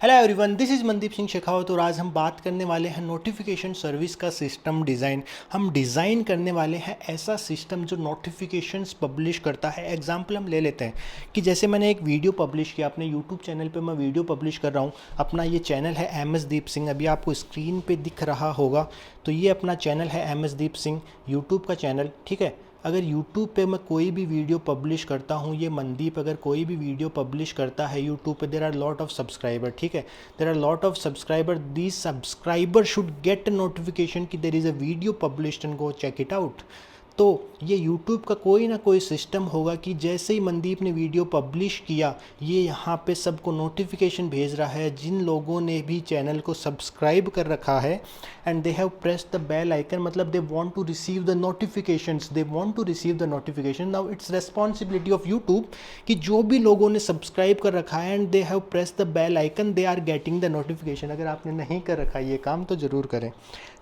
Hello everyone, this is Mandeep Singh Shekhawat और आज हम बात करने वाले हैं नोटिफिकेशन सर्विस का सिस्टम डिज़ाइन। हम डिज़ाइन करने वाले हैं ऐसा सिस्टम जो नोटिफिकेशंस पब्लिश करता है। एग्जांपल हम ले लेते हैं कि जैसे मैंने एक वीडियो पब्लिश किया अपने यूट्यूब चैनल पे, मैं वीडियो पब्लिश कर रहा हूँ। अपना ये चैनल है MS दीप सिंह, अभी आपको स्क्रीन पे दिख रहा होगा। तो ये अपना चैनल है MS दीप सिंह यूट्यूब का चैनल, ठीक है। अगर YouTube पे मैं कोई भी वीडियो पब्लिश करता हूँ, ये मनदीप अगर कोई भी वीडियो पब्लिश करता है YouTube पे, there are lot of subscriber, ठीक है। There are lot of subscriber, these subscriber should get notification कि there is a video published and go check it out. तो ये YouTube का कोई ना कोई सिस्टम होगा कि जैसे ही मनदीप ने वीडियो पब्लिश किया, ये यहाँ पे सबको नोटिफिकेशन भेज रहा है जिन लोगों ने भी चैनल को सब्सक्राइब कर रखा है and they have pressed the bell icon, मतलब they want to receive the notifications, they want to receive the notification. Now it's responsibility of YouTube कि जो भी लोगों ने सब्सक्राइब कर रखा है and they have pressed the bell icon, they are getting the notification. अगर आपने नहीं कर रखा ये काम तो ज़रूर करें।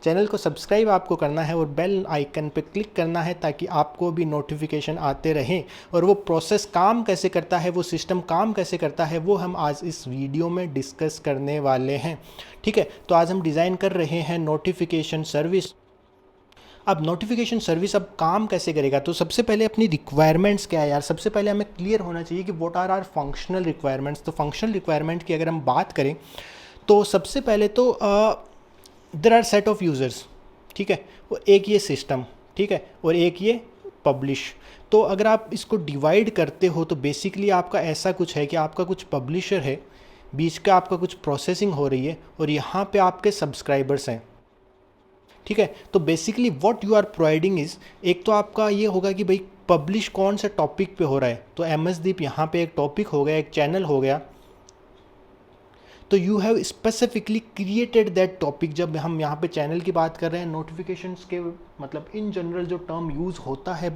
चैनल को सब्सक्राइब आपको करना है और बेल आइकन पे क्लिक करना है ताकि आपको भी नोटिफिकेशन आते रहें। और वो प्रोसेस काम कैसे करता है, वो सिस्टम काम कैसे करता है, वो हम आज इस वीडियो में डिस्कस करने वाले हैं, ठीक है। तो आज हम डिज़ाइन कर रहे हैं नोटिफिकेशन सर्विस। अब नोटिफिकेशन सर्विस अब काम कैसे करेगा, तो सबसे पहले अपनी रिक्वायरमेंट्स क्या है यार। सबसे पहले हमें क्लियर होना चाहिए कि what are are functional requirements. तो फंक्शनल रिक्वायरमेंट की अगर हम बात करें तो सबसे पहले तो there are set of users, ठीक है। वो एक ये सिस्टम, ठीक है, और एक ये पब्लिश। तो अगर आप इसको डिवाइड करते हो तो बेसिकली आपका ऐसा कुछ है कि आपका कुछ पब्लिशर है, बीच का आपका कुछ प्रोसेसिंग हो रही है और यहाँ पे आपके सब्सक्राइबर्स हैं, ठीक है। तो basically what you are providing is, एक तो आपका ये होगा कि भाई पब्लिश कौन से टॉपिक पे हो रहा है। तो MS दीप यहाँ पे एक टॉपिक हो गया, एक चैनल हो गया। तो you have specifically created that topic. जब हम यहाँ पे चैनल की बात कर रहे हैं, नोटिफिकेशंस के मतलब इन जनरल जो टर्म यूज़ होता है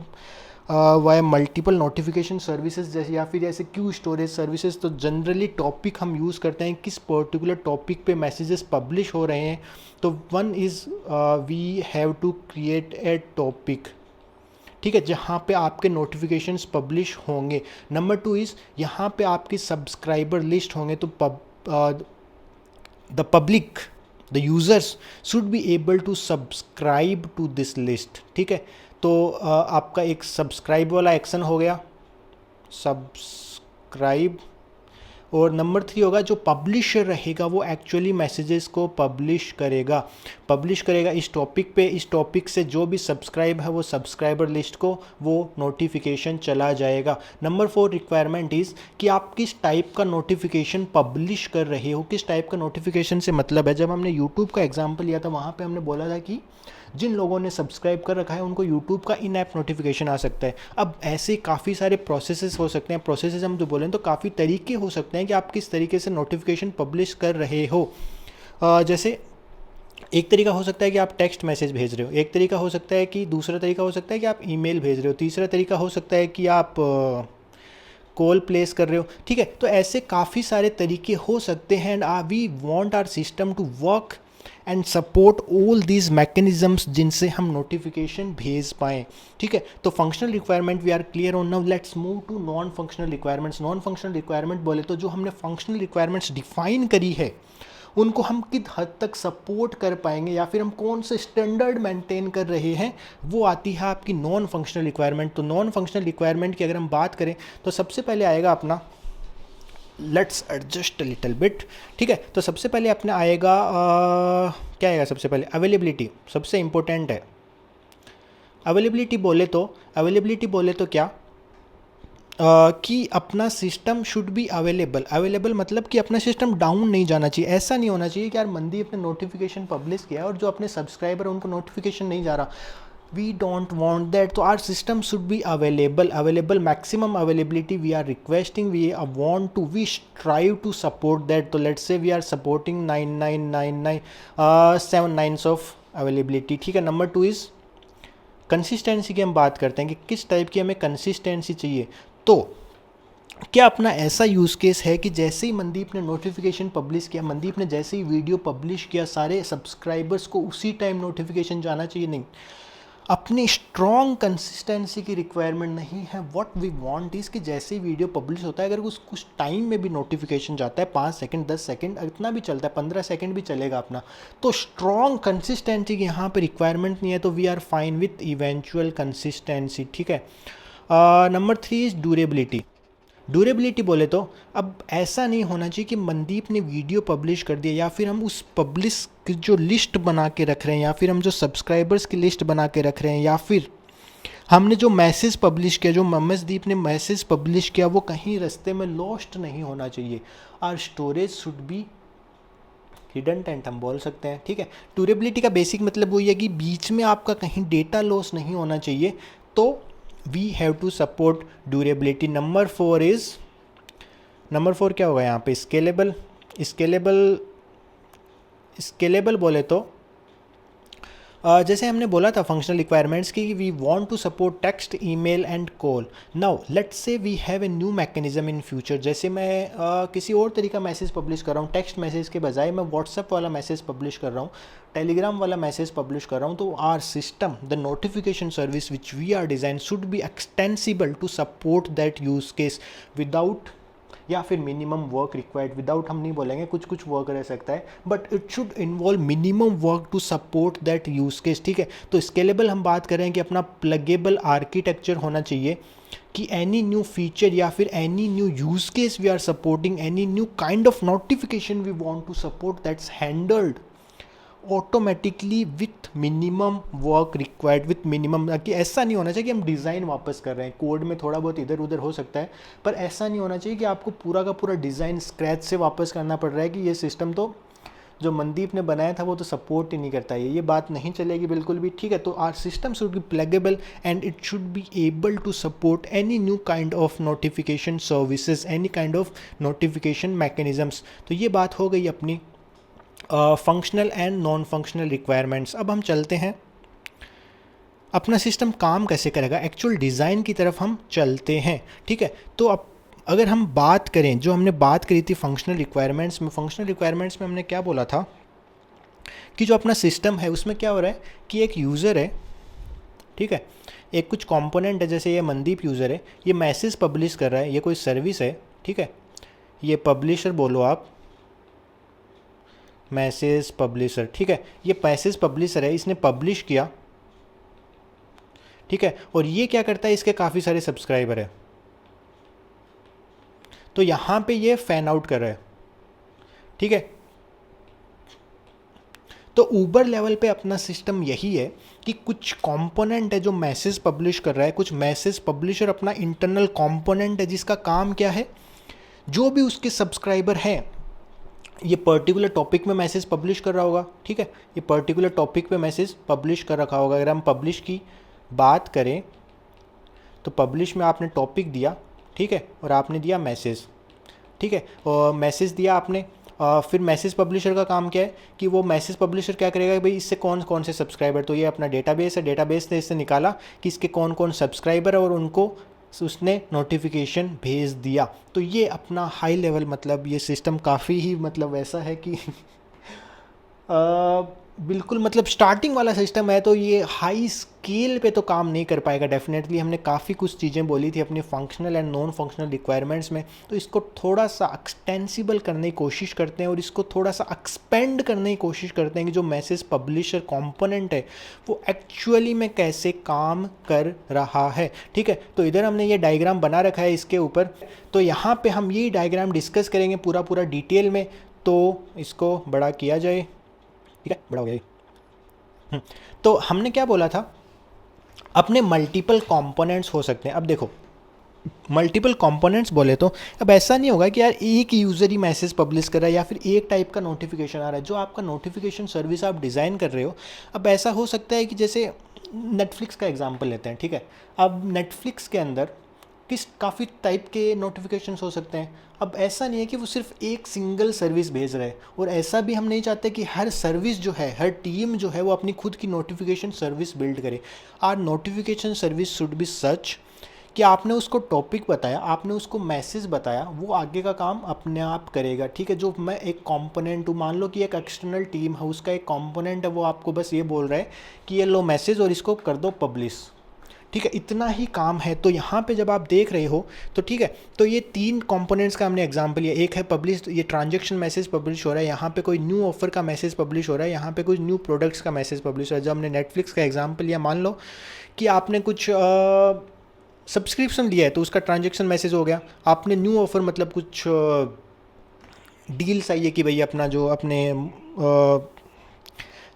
वाया मल्टीपल नोटिफिकेशन सर्विसेज जैसे या फिर जैसे क्यू स्टोरेज सर्विसेज, तो जनरली टॉपिक हम यूज़ करते हैं किस पर्टिकुलर टॉपिक पे मैसेजेस पब्लिश हो रहे हैं। तो one is we have to create a topic, ठीक है, जहाँ पे आपके नोटिफिकेशंस पब्लिश होंगे। नंबर 2 इज़ यहाँ पे आपकी सब्सक्राइबर लिस्ट होंगे। तो the public, the users should be able to subscribe to this list, ठीक है। तो आपका एक सब्सक्राइब वाला एक्शन हो गया, सब्सक्राइब। और नंबर 3 होगा जो पब्लिशर रहेगा वो एक्चुअली मैसेजेस को पब्लिश करेगा इस टॉपिक पे। इस टॉपिक से जो भी सब्सक्राइब है वो सब्सक्राइबर लिस्ट को वो नोटिफिकेशन चला जाएगा। नंबर 4 रिक्वायरमेंट इज़ कि आप किस टाइप का नोटिफिकेशन पब्लिश कर रहे हो। किस टाइप का नोटिफिकेशन से मतलब है, जब हमने यूट्यूब का एग्जाम्पल लिया था वहाँ पे हमने बोला था कि जिन लोगों ने सब्सक्राइब कर रखा है उनको यूट्यूब का इन ऐप नोटिफिकेशन आ सकता है। अब ऐसे काफ़ी सारे प्रोसेसेस हो सकते हैं। प्रोसेसेस हम जो बोलें तो काफ़ी तरीके हो सकते हैं कि आप किस तरीके से नोटिफिकेशन पब्लिश कर रहे हो। जैसे एक तरीका हो सकता है कि आप टेक्स्ट मैसेज भेज रहे हो, एक तरीका हो सकता है कि दूसरा तरीका हो सकता है कि आप ईमेल भेज रहे हो, तीसरा तरीका हो सकता है कि आप कॉल प्लेस कर रहे हो, ठीक है। तो ऐसे काफ़ी सारे तरीके हो सकते हैं and we want our system to work and support all these mechanisms जिनसे हम नोटिफिकेशन भेज पाएँ, ठीक है। तो functional requirement we are clear on. Now let's move to non functional requirements. Non functional requirement बोले तो जो हमने फंक्शनल रिक्वायरमेंट्स डिफाइन करी है उनको हम किस हद तक सपोर्ट कर पाएंगे या फिर हम कौन से स्टैंडर्ड मेंटेन कर रहे हैं, वो आती है आपकी नॉन फंक्शनल रिक्वायरमेंट। तो नॉन फंक्शनल रिक्वायरमेंट की अगर हम बात करें तो सबसे पहले आएगा अपना, let's adjust a little bit, ठीक है। तो सबसे पहले अपने आएगा क्या आएगा, सबसे पहले अवेलेबिलिटी सबसे इम्पोर्टेंट है। अवेलेबिलिटी बोले तो क्या कि अपना सिस्टम शुड बी अवेलेबल मतलब कि अपना सिस्टम डाउन नहीं जाना चाहिए। ऐसा नहीं होना चाहिए कि यार मनदीप ने नोटिफिकेशन पब्लिश किया और जो अपने सब्सक्राइबर उनको नोटिफिकेशन नहीं जा रहा। We don't want that. तो our system should be available maximum availability we are requesting, we want to, we strive to support that. तो let's say we are supporting 9999 7 9s of availability, ठीक है। Number 2 is consistency की हम बात करते हैं कि किस टाइप की हमें कंसिस्टेंसी चाहिए। तो क्या अपना ऐसा यूज़ केस है कि जैसे ही मनदीप ने नोटिफिकेशन पब्लिश किया, मनदीप ने जैसे ही वीडियो पब्लिश किया, सारे सब्सक्राइबर्स को उसी टाइम नोटिफिकेशन जाना चाहिए? नहीं। अपनी स्ट्रॉन्ग कंसिस्टेंसी की रिक्वायरमेंट नहीं है। व्हाट वी वांट इज़ कि जैसे ही वीडियो पब्लिश होता है, अगर कुछ टाइम में भी नोटिफिकेशन जाता है, 5 सेकंड 10 सेकंड इतना भी चलता है, 15 सेकंड भी चलेगा अपना, तो स्ट्रॉन्ग कंसिस्टेंसी की यहाँ पे रिक्वायरमेंट नहीं है, तो we are fine with eventual consistency. ठीक है। Number 3 is durability. ड्यूरेबिलिटी बोले तो अब ऐसा नहीं होना चाहिए कि मनदीप ने वीडियो पब्लिश कर दिया या फिर हम उस पब्लिश की जो लिस्ट बना के रख रहे हैं या फिर हम जो सब्सक्राइबर्स की लिस्ट बना के रख रहे हैं या फिर हमने जो मैसेज पब्लिश किया, जो ममसदीप ने मैसेज पब्लिश किया, वो कहीं रास्ते में लॉस्ट नहीं होना चाहिए। Our storage should be redundant हम बोल सकते हैं। ठीक है। ड्यूरेबिलिटी का बेसिक मतलब वही है कि बीच में आपका कहीं डेटा लॉस नहीं होना चाहिए, तो we have to support durability. Number 4 क्या होगा यहाँ पे? स्केलेबल बोले तो जैसे हमने बोला था फंक्शनल रिक्वायरमेंट्स की, we want to support text, email and call. Now let's say we have a new mechanism in future. जैसे मैं किसी और तरीका मैसेज पब्लिश कर रहा हूँ, टेक्स्ट मैसेज के बजाय मैं व्हाट्सएप वाला मैसेज पब्लिश कर रहा हूँ, टेलीग्राम वाला मैसेज पब्लिश कर रहा हूँ, तो our system the notification service which we are design should be extensible to support that use case without, या फिर मिनिमम वर्क रिक्वायर्ड। विदाउट हम नहीं बोलेंगे, कुछ कुछ वर्क रह सकता है, but it should involve minimum work to support that use case. ठीक है। तो स्केलेबल हम बात करें कि अपना प्लगेबल आर्किटेक्चर होना चाहिए कि एनी न्यू फीचर या फिर any new use case we are supporting, any new kind of notification we want to support, that's handled automatically with minimum work required, with minimum. कि ऐसा नहीं होना चाहिए कि हम डिज़ाइन वापस कर रहे हैं, कोड में थोड़ा बहुत इधर उधर हो सकता है, पर ऐसा नहीं होना चाहिए कि आपको पूरा का पूरा डिज़ाइन स्क्रैच से वापस करना पड़ रहा है कि ये सिस्टम तो जो मनदीप ने बनाया था वो तो सपोर्ट ही नहीं करता है, ये बात नहीं चलेगी बिल्कुल भी। ठीक है। तो our system should be pluggable and it should be able to support any new kind of notification services, any kind of notification mechanisms. तो ये बात हो गई अपनी functional and non functional requirements. अब हम चलते हैं अपना सिस्टम काम कैसे करेगा, एक्चुअल डिज़ाइन की तरफ हम चलते हैं। ठीक है। तो अब अगर हम बात करें, जो हमने बात करी थी फंक्शनल रिक्वायरमेंट्स में हमने क्या बोला था कि जो अपना सिस्टम है उसमें क्या हो रहा है कि एक यूज़र है, ठीक है, एक कुछ कंपोनेंट है, जैसे ये मनदीप यूज़र है, ये मैसेज पब्लिश कर रहा है, ये कोई सर्विस है। ठीक है। ये पब्लिशर बोलो आप, मैसेज पब्लिशर। ठीक है। ये मैसेज पब्लिशर है, इसने पब्लिश किया। ठीक है। और ये क्या करता है, इसके काफ़ी सारे सब्सक्राइबर है, तो यहाँ पे ये फैन आउट कर रहा है। ठीक है। तो ऊबर लेवल पे अपना सिस्टम यही है कि कुछ कंपोनेंट है जो मैसेज पब्लिश कर रहा है, कुछ मैसेज पब्लिशर अपना इंटरनल कंपोनेंट है जिसका काम क्या है, जो भी उसके सब्सक्राइबर हैं, ये पर्टिकुलर टॉपिक में मैसेज पब्लिश कर रहा होगा। ठीक है। ये पर्टिकुलर टॉपिक पे मैसेज पब्लिश कर रखा होगा। अगर हम पब्लिश की बात करें तो पब्लिश में आपने टॉपिक दिया, ठीक है, और आपने दिया मैसेज। ठीक है। और मैसेज दिया आपने, फिर मैसेज पब्लिशर का काम क्या है कि वो मैसेज पब्लिशर क्या करेगा, भाई इससे कौन कौन से सब्सक्राइबर, तो ये अपना डेटाबेस है, डेटाबेस ने इससे निकाला कि इसके कौन कौन सब्सक्राइबर है और उनको उसने नोटिफिकेशन भेज दिया। तो ये अपना हाई लेवल, मतलब ये सिस्टम काफ़ी ही मतलब वैसा है कि बिल्कुल मतलब स्टार्टिंग वाला सिस्टम है, तो ये हाई स्केल पे तो काम नहीं कर पाएगा डेफिनेटली। हमने काफ़ी कुछ चीज़ें बोली थी अपनी functional and non functional requirements में, तो इसको थोड़ा सा एक्सटेंसिबल करने की कोशिश करते हैं और इसको थोड़ा सा एक्सपेंड करने की कोशिश करते हैं कि जो मैसेज पब्लिशर कंपोनेंट है वो एक्चुअली में कैसे काम कर रहा है। ठीक है। तो इधर हमने ये डायग्राम बना रखा है इसके ऊपर, तो यहाँ पर हम यही डायग्राम डिस्कस करेंगे पूरा डिटेल में। तो इसको बड़ा किया जाए, ठीक है, बड़ा हो गया। तो हमने क्या बोला था, अपने मल्टीपल कंपोनेंट्स हो सकते हैं। अब देखो मल्टीपल कंपोनेंट्स बोले तो अब ऐसा नहीं होगा कि यार एक यूज़र ही मैसेज पब्लिश कर रहा है या फिर एक टाइप का नोटिफिकेशन आ रहा है। जो आपका नोटिफिकेशन सर्विस आप डिज़ाइन कर रहे हो, अब ऐसा हो सकता है कि जैसे नेटफ्लिक्स का एग्जांपल लेते हैं। ठीक है। अब नेटफ्लिक्स के अंदर काफ़ी टाइप के नोटिफिकेशंस हो सकते हैं। अब ऐसा नहीं है कि वो सिर्फ एक सिंगल सर्विस भेज रहा है, और ऐसा भी हम नहीं चाहते कि हर सर्विस जो है, हर टीम जो है वो अपनी खुद की नोटिफिकेशन सर्विस बिल्ड करे। Our notification service should be such कि आपने उसको टॉपिक बताया, आपने उसको मैसेज बताया, वो आगे का काम अपने आप करेगा। ठीक है, जो मैं एक कंपोनेंट हूँ, मान लो कि एक एक्सटर्नल टीम है, उसका एक कंपोनेंट है, वो आपको बस ये बोल रहा है कि ये लो मैसेज और इसको कर दो पब्लिश। ठीक है, इतना ही काम है। तो यहाँ पे जब आप देख रहे हो तो ठीक है, तो ये 3 कंपोनेंट्स का हमने एग्जांपल लिया। एक है पब्लिश, ये ट्रांजैक्शन मैसेज पब्लिश हो रहा है, यहाँ पे कोई न्यू ऑफर का मैसेज पब्लिश हो रहा है, यहाँ पे कुछ न्यू प्रोडक्ट्स का मैसेज पब्लिश हो रहा है। जब हमने नेटफ्लिक्स का एग्जांपल लिया, मान लो कि आपने कुछ सब्सक्रिप्शन लिया है तो उसका ट्रांजैक्शन मैसेज हो गया। आपने न्यू ऑफर मतलब कुछ डील्स आई है कि भाई अपना जो अपने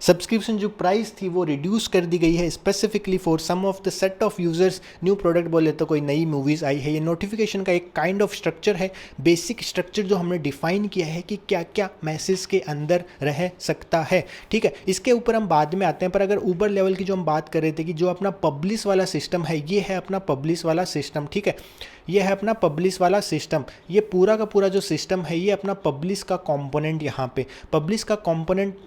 सब्सक्रिप्शन जो प्राइस थी वो रिड्यूस कर दी गई है specifically for some of the set of users. New product बोले तो कोई नई मूवीज़ आई है। ये नोटिफिकेशन का एक काइंड ऑफ स्ट्रक्चर है, बेसिक स्ट्रक्चर जो हमने डिफाइन किया है कि क्या क्या मैसेज के अंदर रह सकता है। ठीक है, इसके ऊपर हम बाद में आते हैं, पर अगर ऊपर लेवल की जो हम बात कर रहे थे कि जो अपना पब्लिश वाला सिस्टम है, ये है अपना पब्लिश वाला सिस्टम। ठीक है, ये है अपना पब्लिश वाला सिस्टम। ये पूरा का पूरा जो सिस्टम है ये अपना पब्लिश का कंपोनेंट, यहाँ पे पब्लिश का कंपोनेंट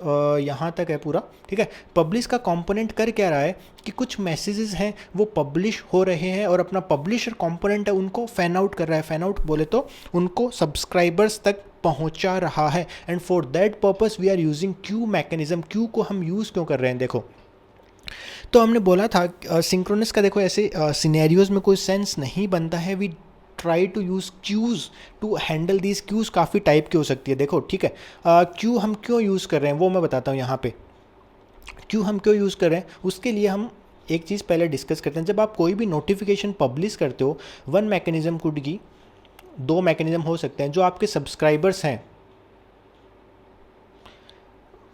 यहाँ तक है पूरा। ठीक है, पब्लिश का कंपोनेंट कर क्या रहा है कि कुछ मैसेजेस हैं वो पब्लिश हो रहे हैं और अपना पब्लिशर कंपोनेंट है उनको फैन आउट कर रहा है। फैन आउट बोले तो उनको सब्सक्राइबर्स तक पहुंचा रहा है। And for that purpose we are using queue mechanism. Queue को हम यूज़ क्यों कर रहे हैं, देखो तो हमने बोला था सिंक्रोनस का देखो ऐसे सिनेरियोज में कोई सेंस नहीं बनता है। We try to use queues to handle these. Queues काफ़ी टाइप की हो सकती है। देखो ठीक है, क्यू हम क्यों यूज़ कर रहे हैं वो मैं बताता हूँ। यहाँ पे क्यों हम क्यों यूज़ कर रहे हैं उसके लिए हम एक चीज़ पहले डिस्कस करते हैं। जब आप कोई भी नोटिफिकेशन पब्लिश करते हो, one mechanism could be, 2 mechanism हो सकते हैं। जो आपके सब्सक्राइबर्स हैं,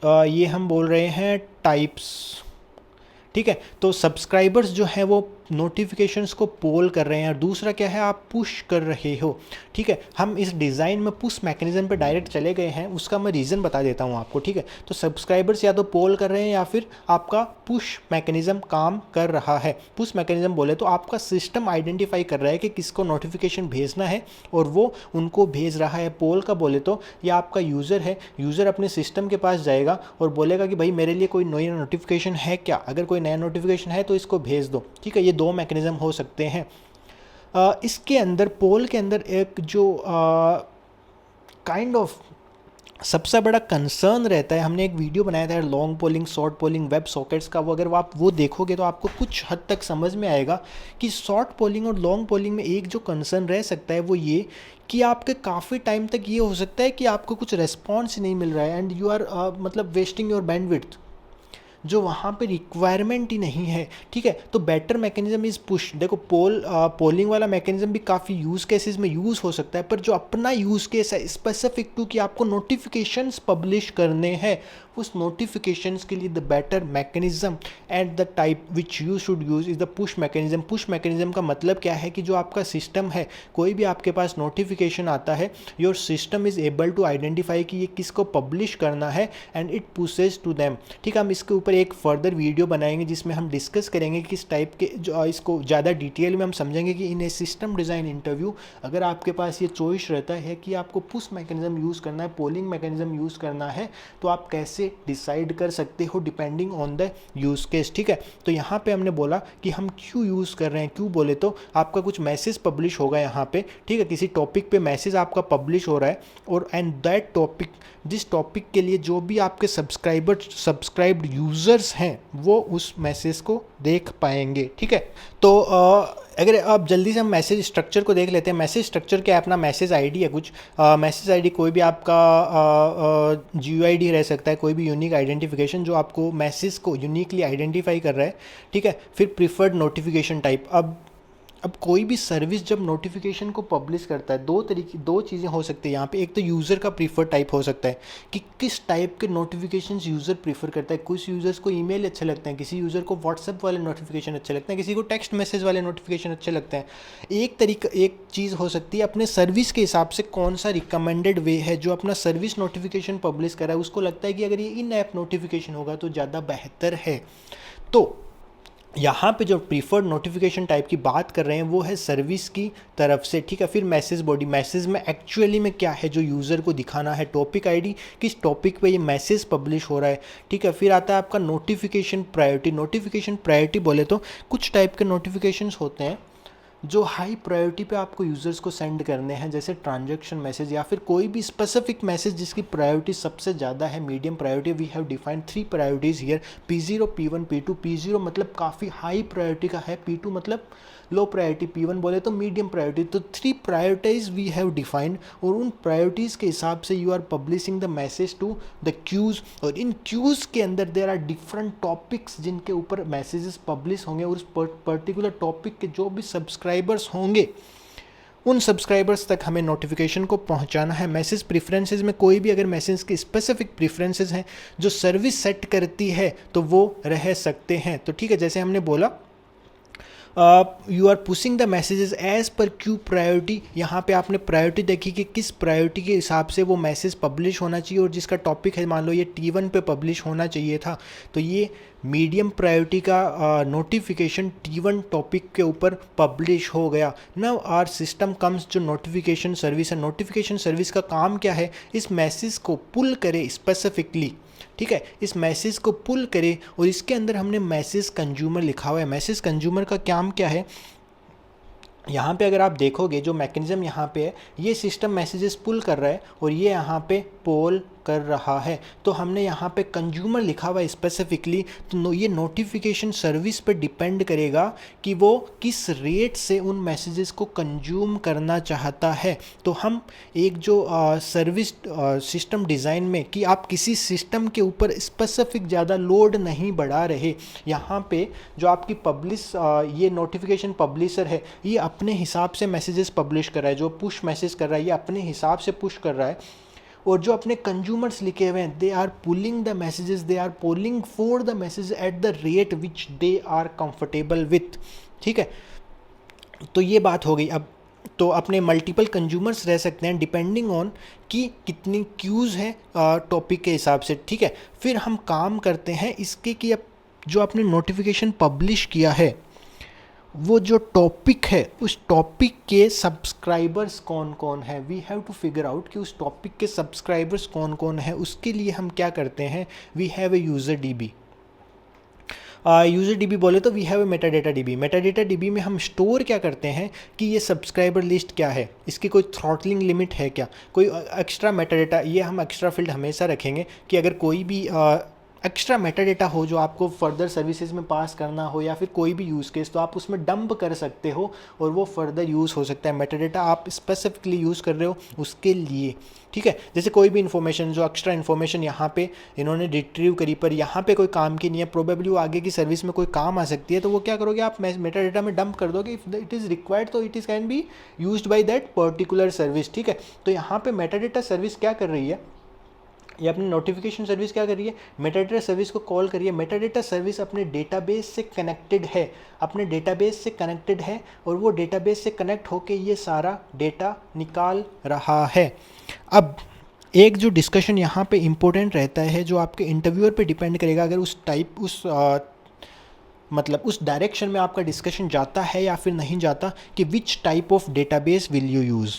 ये हम बोल रहे हैं टाइप्स। ठीक है, तो सब्सक्राइबर्स जो हैं वो नोटिफिकेशंस को पोल कर रहे हैं। और दूसरा क्या है, आप पुश कर रहे हो। ठीक है, हम इस डिज़ाइन में पुश मैकेनिज्म पे डायरेक्ट चले गए हैं, उसका मैं रीज़न बता देता हूँ आपको। ठीक है, तो सब्सक्राइबर्स या तो पोल कर रहे हैं या फिर आपका पुश मैकेनिज्म काम कर रहा है। पुश मैकेनिज्म बोले तो आपका सिस्टम आइडेंटिफाई कर रहा है कि किसको नोटिफिकेशन भेजना है और वो उनको भेज रहा है। पोल का बोले तो या आपका यूज़र है, यूज़र अपने सिस्टम के पास जाएगा और बोलेगा कि भाई मेरे लिए कोई नई नोटिफिकेशन है क्या, अगर कोई नया नोटिफिकेशन है तो इसको भेज दो। ठीक है, ये 2 मैकेनिज्म हो सकते हैं। इसके अंदर पोल के अंदर एक जो काइंड ऑफ सबसे बड़ा कंसर्न रहता है, हमने एक वीडियो बनाया था long polling, short polling, web sockets का। वो अगर आप वो देखोगे तो आपको कुछ हद तक समझ में आएगा कि शॉर्ट पोलिंग और लॉन्ग पोलिंग में एक जो कंसर्न रह सकता है वो ये कि आपके काफ़ी टाइम तक ये हो सकता है कि आपको कुछ रेस्पॉन्स नहीं मिल रहा है एंड यू आर मतलब वेस्टिंग योर बैंडविड्थ, जो वहाँ पे रिक्वायरमेंट ही नहीं है। ठीक है, तो बेटर मैकेनिज्म इज़ पुश। देखो पोलिंग वाला मैकेनिज्म भी काफ़ी यूज़ केसेस में यूज़ हो सकता है, पर जो अपना यूज़ केस है स्पेसिफिक टू कि आपको नोटिफिकेशंस पब्लिश करने हैं, उस नोटिफिकेशंस के लिए the better mechanism and the type which you should use is the push mechanism. Push mechanism का मतलब क्या है कि जो आपका सिस्टम है, कोई भी आपके पास नोटिफिकेशन आता है, your system is able to identify कि ये किसको पब्लिश करना है and it pushes to them. ठीक है, हम इसके ऊपर एक फर्दर वीडियो बनाएंगे जिसमें हम डिस्कस करेंगे किस टाइप के जो इसको ज़्यादा डिटेल में हम समझेंगे कि इन ए सिस्टम डिज़ाइन इंटरव्यू अगर आपके पास ये चॉइस रहता है कि आपको पुश मैकेनिज्म यूज़ करना है, पोलिंग मैकेनिज्म यूज़ करना है, तो आप कैसे डिसाइड कर सकते हो depending on the use case. ठीक है, तो यहाँ पे हमने बोला कि हम क्यों यूज़ कर रहे हैं। क्यों बोले तो आपका कुछ मैसेज पब्लिश होगा यहाँ पे। ठीक है, किसी टॉपिक पे मैसेज आपका पब्लिश हो रहा है और एंड दैट टॉपिक, जिस टॉपिक के लिए जो भी आपके सब्सक्राइब्ड यूज़र्स हैं वो उस मैसेज को देख पाएंगे। ठीक है, तो अगर अब जल्दी से हम मैसेज स्ट्रक्चर को देख लेते हैं। मैसेज स्ट्रक्चर क्या है, अपना मैसेज आईडी है कुछ, मैसेज आईडी कोई भी आपका GUID रह सकता है, कोई भी यूनिक आइडेंटिफिकेशन जो आपको मैसेज को यूनिकली आइडेंटिफाई कर रहा है। ठीक है, फिर प्रीफर्ड नोटिफिकेशन टाइप। अब कोई भी सर्विस जब नोटिफिकेशन को पब्लिश करता है, दो चीज़ें हो सकती है यहाँ पे। एक तो यूज़र का प्रीफर टाइप हो सकता है कि किस टाइप के नोटिफिकेशंस यूज़र प्रीफर करता है। कुछ यूज़र्स को ईमेल अच्छे लगते हैं, किसी यूज़र को व्हाट्सएप वाले नोटिफिकेशन अच्छे लगते हैं, किसी को टेक्स्ट मैसेज वाले नोटिफिकेशन अच्छे लगते हैं। एक चीज़ हो सकती है अपने सर्विस के हिसाब से कौन सा रिकमेंडेड वे है। जो अपना सर्विस नोटिफिकेशन पब्लिश कर रहा है उसको लगता है कि अगर ये इन ऐप नोटिफिकेशन होगा तो ज़्यादा बेहतर है। तो यहाँ पे जो प्रीफर्ड नोटिफिकेशन टाइप की बात कर रहे हैं वो है सर्विस की तरफ से। ठीक है, फिर मैसेज बॉडी, मैसेज में एक्चुअली में क्या है जो यूज़र को दिखाना है, टॉपिक आईडी, किस टॉपिक पे ये मैसेज पब्लिश हो रहा है। ठीक है, फिर आता है आपका नोटिफिकेशन प्रायोरिटी। नोटिफिकेशन प्रायोरिटी बोले तो कुछ टाइप के नोटिफिकेशंस होते हैं जो हाई प्रायोरिटी पे आपको यूज़र्स को सेंड करने हैं, जैसे ट्रांजैक्शन मैसेज या फिर कोई भी स्पेसिफिक मैसेज जिसकी प्रायोरिटी सबसे ज़्यादा है, medium priority, we have defined 3 priorities here, P0, P1, P2। P0 मतलब काफ़ी हाई प्रायोरिटी का है, P2 मतलब लो प्रायोरिटी, P1 बोले तो मीडियम प्रायोरिटी। तो 3 प्रायोरिटीज़ वी हैव डिफाइंड, और उन प्रायोरिटीज़ के हिसाब से you are publishing the message to the queues, और इन क्यूज़ के अंदर देर आर डिफरेंट टॉपिक्स जिनके ऊपर मैसेजेस पब्लिश होंगे, और उस पर्टिकुलर टॉपिक के जो भी सब्सक्राइबर्स होंगे उन सब्सक्राइबर्स तक हमें नोटिफिकेशन को पहुंचाना है। मैसेज प्रेफरेंसेस में कोई भी अगर मैसेज के स्पेसिफिक प्रेफरेंसेस हैं जो सर्विस सेट करती है तो वो रह सकते हैं। तो ठीक है, जैसे हमने बोला you are pushing the messages as per queue priority. यहाँ पे आपने प्रायोरिटी देखी कि किस प्रायोरिटी के हिसाब से वो मैसेज पब्लिश होना चाहिए, और जिसका टॉपिक है मान लो ये T1 पे पब्लिश होना चाहिए था, तो ये मीडियम प्रायोरिटी का नोटिफिकेशन T1 टॉपिक के ऊपर पब्लिश हो गया। नाउ आवर सिस्टम कम्स, जो नोटिफिकेशन सर्विस है, नोटिफिकेशन सर्विस का काम क्या है, इस मैसेज को पुल करे स्पेसिफिकली, ठीक है, इस मैसेज को पुल करे, और इसके अंदर हमने मैसेज कंज्यूमर लिखा हुआ है। मैसेज कंज्यूमर का काम क्या है, यहाँ पे अगर आप देखोगे जो मैकेनिज्म यहाँ पे है, ये सिस्टम मैसेजेस पुल कर रहा है और ये यहाँ पे पोल कर रहा है। तो हमने यहाँ पे कंज्यूमर लिखा हुआ है स्पेसिफिकली, तो ये नोटिफिकेशन सर्विस पे डिपेंड करेगा कि वो किस रेट से उन मैसेजेस को कंज्यूम करना चाहता है। तो हम एक जो सर्विस सिस्टम डिज़ाइन में कि आप किसी सिस्टम के ऊपर स्पेसिफिक ज़्यादा लोड नहीं बढ़ा रहे, यहाँ पे जो आपकी ये नोटिफिकेशन पब्लिशर है, ये अपने हिसाब से मैसेजेस पब्लिश कर रहा है, जो पुश मैसेज कर रहा है ये अपने हिसाब से पुश कर रहा है, और जो अपने कंज्यूमर्स लिखे हुए हैं, they are pulling the messages, they are polling for the message at the rate which they are comfortable with. ठीक है, तो ये बात हो गई। अब तो अपने मल्टीपल कंज्यूमर्स रह सकते हैं डिपेंडिंग ऑन कि कितनी क्यूज़ है टॉपिक के हिसाब से। ठीक है, फिर हम काम करते हैं इसके कि अब जो आपने नोटिफिकेशन पब्लिश किया है वो जो टॉपिक है उस टॉपिक के सब्सक्राइबर्स कौन कौन है, we have to figure out कि उस टॉपिक के सब्सक्राइबर्स कौन कौन है। उसके लिए हम क्या करते हैं, we have a user DB. User DB बोले तो we have a metadata DB. Metadata DB में हम स्टोर क्या करते हैं कि ये सब्सक्राइबर लिस्ट क्या है, इसकी कोई थ्रॉटलिंग लिमिट है क्या, कोई एक्स्ट्रा मेटाडेटा, ये हम एक्स्ट्रा फील्ड हमेशा रखेंगे कि अगर कोई भी एक्स्ट्रा मेटाडेटा हो जो आपको फर्दर सर्विसेज में पास करना हो या फिर कोई भी यूज़ केस, तो आप उसमें डंप कर सकते हो और वो फर्दर यूज़ हो सकता है। मेटाडेटा आप स्पेसिफिकली यूज़ कर रहे हो उसके लिए। ठीक है, जैसे कोई भी इन्फॉर्मेशन, जो एक्स्ट्रा इन्फॉर्मेशन यहाँ पे इन्होंने रिट्रीव करी पर यहाँ पे कोई काम की नहीं है, प्रोबेबली वो आगे की सर्विस में कोई काम आ सकती है, तो वो क्या करोगे आप मेटाडेटा में डंप कर दोगे। इफ इट इज़ रिक्वायर्ड तो it is can be used by that particular service. ठीक है, तो यहाँ पे मेटाडेटा सर्विस क्या कर रही है, ये अपनी नोटिफिकेशन सर्विस क्या कर रही है, मेटाडेटा सर्विस को कॉल करिए। मेटाडेटा सर्विस अपने डेटाबेस से कनेक्टेड है, अपने डेटाबेस से कनेक्टेड है और वो डेटाबेस से कनेक्ट होके ये सारा डेटा निकाल रहा है। अब एक जो डिस्कशन यहाँ पे इम्पोर्टेंट रहता है जो आपके इंटरव्यूअर पे डिपेंड करेगा, अगर मतलब उस डायरेक्शन में आपका डिस्कशन जाता है या फिर नहीं जाता, कि which type of database will you use.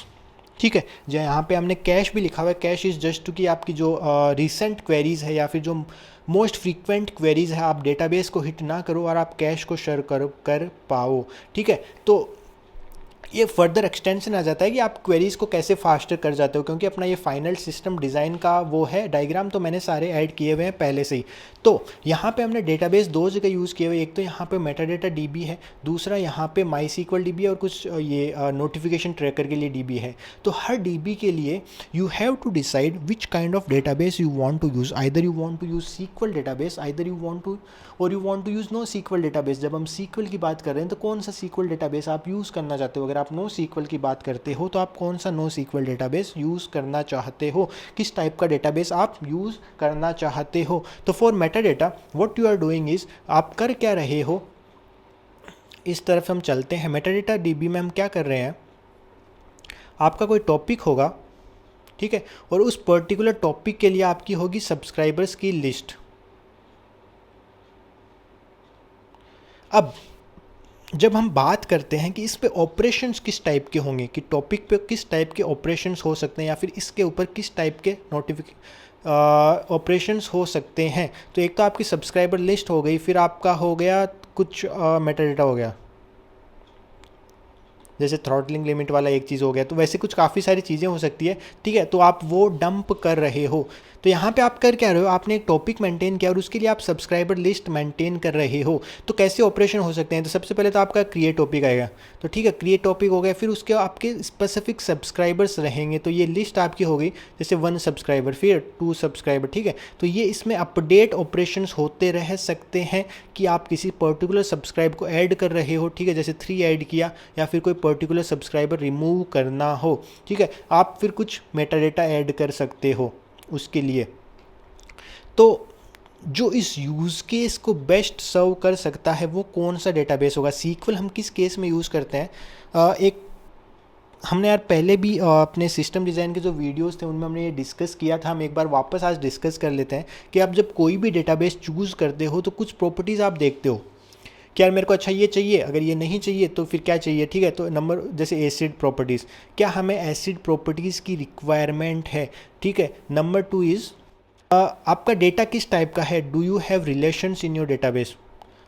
ठीक है, जो यहाँ पे हमने कैश भी लिखा हुआ है, कैश इज़ जस्ट टू कि आपकी जो रिसेंट क्वेरीज़ है या फिर जो मोस्ट फ्रीक्वेंट क्वेरीज़ है आप डेटाबेस को हिट ना करो और आप कैश को शेयर कर पाओ। ठीक है, तो ये फर्दर एक्सटेंशन आ जाता है कि आप क्वेरीज़ को कैसे फास्टर कर जाते हो, क्योंकि अपना ये फाइनल सिस्टम डिज़ाइन का वो है डायग्राम, तो मैंने सारे ऐड किए हुए हैं पहले से ही। तो यहाँ पे हमने डेटाबेस दो जगह यूज़ किए हुए, एक तो यहाँ पे मेटाडेटा डीबी है, दूसरा यहाँ पे माईसीक्वल डीबी है और कुछ ये नोटिफिकेशन ट्रैकर के लिए डीबी है। तो हर डीबी के लिए you have to decide which kind of database you want to use. Either you want to use SQL database, either you want to use NoSQL database. जब हम sequel की बात कर रहे हैं तो कौन सा सीक्वल डेटाबेस आप यूज़ करना चाहते हो। अगर आप नो सीक्वल की बात करते हो तो आप कौन सा नो सीक्वल डेटाबेस यूज़ करना चाहते हो, किस टाइप का डेटाबेस आप यूज़ करना चाहते हो। तो for metadata what you are doing is, आप कर क्या रहे हो, इस तरफ हम चलते हैं। मेटाडेटा डीबी में हम क्या कर रहे हैं, आपका कोई टॉपिक होगा, ठीक है, और उस पर्टिकुलर टॉपिक के लिए आपकी होगी सब्सक्राइबर्स की लिस्ट। अब जब हम बात करते हैं कि इस पे ऑपरेशंस किस टाइप के होंगे, कि टॉपिक पे किस टाइप के ऑपरेशंस हो सकते हैं या फिर इसके ऊपर किस टाइप के ऑपरेशंस हो सकते हैं, तो एक तो आपकी सब्सक्राइबर लिस्ट हो गई, फिर आपका हो गया कुछ मेटाडेटा हो गया, जैसे थ्रॉटलिंग लिमिट वाला एक चीज़ हो गया, तो वैसे कुछ काफ़ी सारी चीज़ें हो सकती है, ठीक है। तो आप वो डंप कर रहे हो, तो यहाँ पे आप कर क्या रहे हो, आपने एक टॉपिक मेंटेन किया और उसके लिए आप सब्सक्राइबर लिस्ट मेंटेन कर रहे हो। तो कैसे ऑपरेशन हो सकते हैं, तो सबसे पहले तो आपका क्रिएट टॉपिक आएगा, तो ठीक है, क्रिएट टॉपिक हो गया, फिर उसके आपके स्पेसिफिक सब्सक्राइबर्स रहेंगे, तो ये लिस्ट आपकी हो गई, जैसे 1 सब्सक्राइबर, फिर 2 सब्सक्राइबर, ठीक है। तो ये इसमें अपडेट ऑपरेशंस होते रह सकते हैं कि आप किसी पर्टिकुलर सब्सक्राइब को ऐड कर रहे हो, ठीक है, जैसे 3 ऐड किया, या फिर कोई पर्टिकुलर सब्सक्राइबर रिमूव करना हो, ठीक है। आप फिर कुछ मेटा डेटा ऐड कर सकते हो उसके लिए। तो जो इस यूज़ केस को बेस्ट सर्व कर सकता है वो कौन सा डेटाबेस होगा। सीक्वल हम किस केस में यूज़ करते हैं, एक हमने यार पहले भी अपने सिस्टम डिज़ाइन के जो वीडियोस थे उनमें हमने ये डिस्कस किया था, हम एक बार वापस आज डिस्कस कर लेते हैं कि आप जब कोई भी डेटाबेस चूज़ करते हो तो कुछ प्रॉपर्टीज़ आप देखते हो कि यार मेरे को अच्छा ये चाहिए, अगर ये नहीं चाहिए तो फिर क्या चाहिए, ठीक है। तो नंबर जैसे एसिड प्रॉपर्टीज़, क्या हमें एसिड प्रॉपर्टीज़ की रिक्वायरमेंट है, ठीक है। नंबर 2 इज़ आपका डेटा किस टाइप का है, do you have relations in your database.